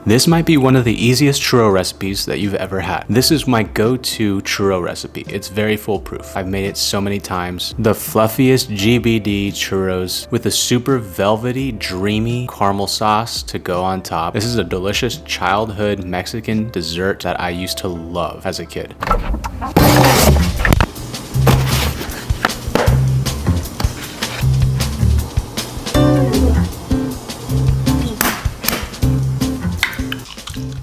This might be one of the easiest churro recipes that you've ever had. This is my go-to churro recipe. It's very foolproof. I've made it so many times. The fluffiest GBD churros with a super velvety, dreamy caramel sauce to go on top. This is a delicious childhood Mexican dessert that I used to love as a kid.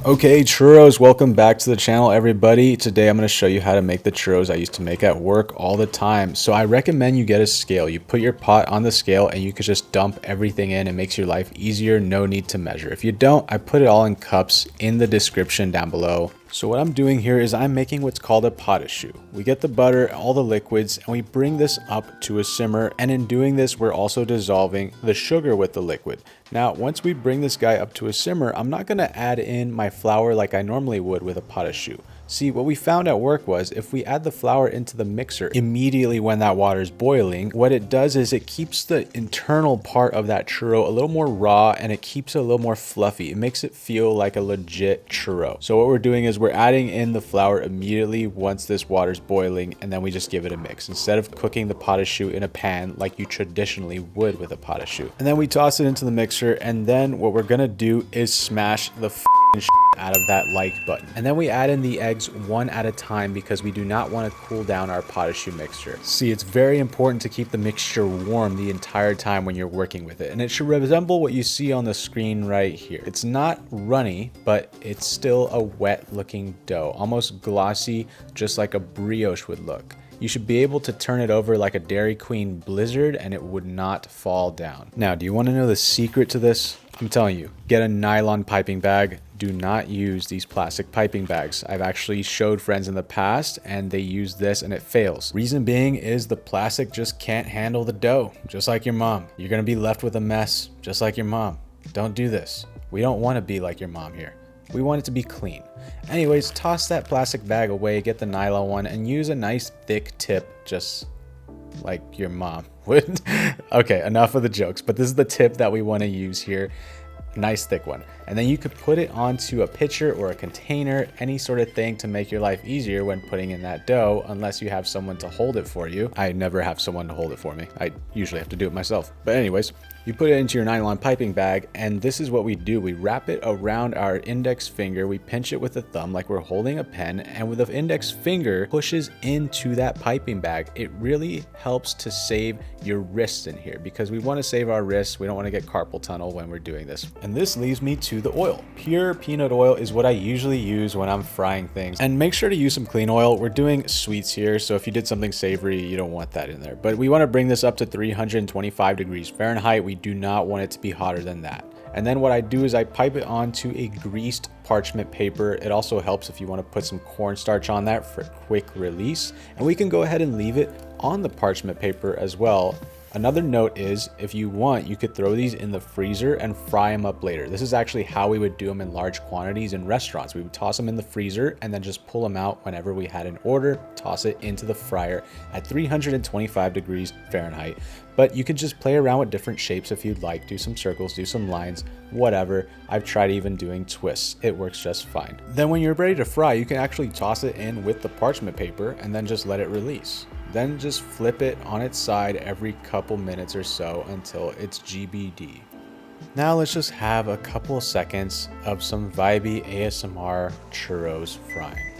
Okay, churros, welcome back to the channel, everybody. Today I'm going to show you how to make the churros I used to make at work all the time. So I recommend you get a scale. You put your pot on the scale and you can just dump everything in. It makes your life easier, no need to measure. If you don't, I put it all in cups in the description down below. So what I'm doing here is I'm making what's called a pot au choux. We get the butter, all the liquids, and we bring this up to a simmer. And in doing this, we're also dissolving the sugar with the liquid. Now, once we bring this guy up to a simmer, I'm not going to add in my flour like I normally would with a pot au choux. See, what we found at work was if we add the flour into the mixer immediately when that water is boiling, what it does is it keeps the internal part of that churro a little more raw and it keeps it a little more fluffy. It makes it feel like a legit churro. So what we're doing is we're adding in the flour immediately once this water's boiling, and then we just give it a mix instead of cooking the pot au choux in a pan like you traditionally would with a pot au choux. And then we toss it into the mixer, and then what we're gonna do is smash the out of that like button. And then we add in the eggs one at a time because we do not want to cool down our pot au choux mixture. See, it's very important to keep the mixture warm the entire time when you're working with it. And it should resemble what you see on the screen right here. It's not runny, but it's still a wet looking dough, almost glossy, just like a brioche would look. You should be able to turn it over like a Dairy Queen Blizzard and it would not fall down. Now, do you want to know the secret to this? I'm telling you, get a nylon piping bag. Do not use these plastic piping bags. I've actually showed friends in the past and they use this and it fails. Reason being is the plastic just can't handle the dough, just like your mom. You're gonna be left with a mess, just like your mom. Don't do this. We don't want to be like your mom here. We want it to be clean. Anyways, toss that plastic bag away, get the nylon one, and use a nice thick tip, just like your mom would. Okay, enough of the jokes, but this is the tip that we want to use here. Nice thick one. And then you could put it onto a pitcher or a container, any sort of thing to make your life easier when putting in that dough, unless you have someone to hold it for you. I never have someone to hold it for me. I usually have to do it myself. But anyways, you put it into your nylon piping bag, and this is what we do. We wrap it around our index finger, we pinch it with the thumb like we're holding a pen, and with the index finger pushes into that piping bag. It really helps to save your wrists in here because we want to save our wrists. We don't want to get carpal tunnel when we're doing this. And this leaves me to the oil. Pure peanut oil is what I usually use when I'm frying things. And make sure to use some clean oil. We're doing sweets here, so if you did something savory, you don't want that in there. But we want to bring this up to 325 degrees Fahrenheit. We do not want it to be hotter than that. And then what I do is I pipe it onto a greased parchment paper. It also helps if you want to put some cornstarch on that for quick release. And we can go ahead and leave it on the parchment paper as well. Another note is, if you want, you could throw these in the freezer and fry them up later. This is actually how we would do them in large quantities in restaurants. We would toss them in the freezer and then just pull them out whenever we had an order, toss it into the fryer at 325 degrees Fahrenheit. But you could just play around with different shapes if you'd like. Do some circles, do some lines, whatever. I've tried even doing twists. It works just fine. Then when you're ready to fry, you can actually toss it in with the parchment paper and then just let it release. Then just flip it on its side every couple minutes or so until it's GBD. Now let's just have a couple seconds of some vibey ASMR churros frying.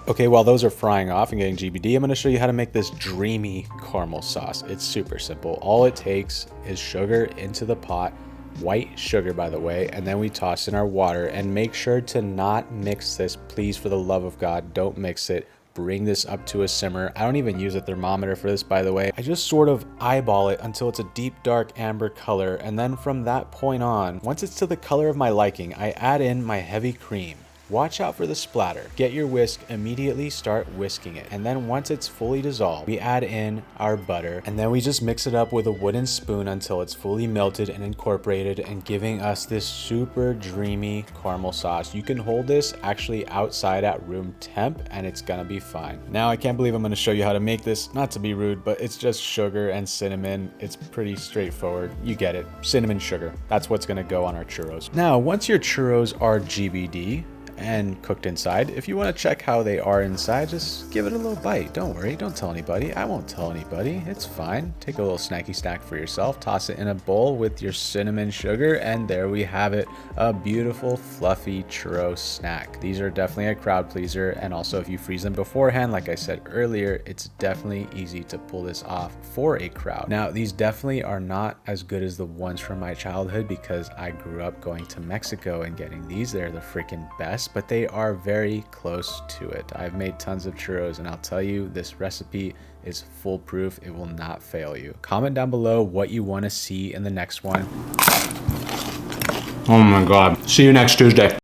Okay, while those are frying off and getting GBD, I'm going to show you how to make this dreamy caramel sauce. It's super simple. All it takes is sugar into the pot, white sugar by the way, and then we toss in our water. And make sure to not mix this, please, for the love of God. Don't mix it. Bring this up to a simmer. I don't even use a thermometer for this, by the way. I just sort of eyeball it until it's a deep dark amber color, and then from that point on, once it's to the color of my liking, I add in my heavy cream. Watch out for the splatter. Get your whisk, immediately start whisking it. And then once it's fully dissolved, we add in our butter, and then we just mix it up with a wooden spoon until it's fully melted and incorporated and giving us this super dreamy caramel sauce. You can hold this actually outside at room temp and it's gonna be fine. Now I can't believe I'm gonna show you how to make this. Not to be rude, but it's just sugar and cinnamon. It's pretty straightforward. You get it. Cinnamon sugar. That's what's gonna go on our churros. Now, once your churros are GBD, and cooked inside. If you want to check how they are inside, just give it a little bite. Don't worry, don't tell anybody. I won't tell anybody. It's fine. Take a little snacky snack for yourself, toss it in a bowl with your cinnamon sugar, and there we have it. A beautiful, fluffy churro snack. These are definitely a crowd pleaser, and also if you freeze them beforehand, like I said earlier, it's definitely easy to pull this off for a crowd. Now, these definitely are not as good as the ones from my childhood because I grew up going to Mexico and getting these. They're the freaking best, but they are very close to it. I've made tons of churros and I'll tell you, this recipe is foolproof. It will not fail you. Comment down below what you want to see in the next one. Oh my God. See you next Tuesday.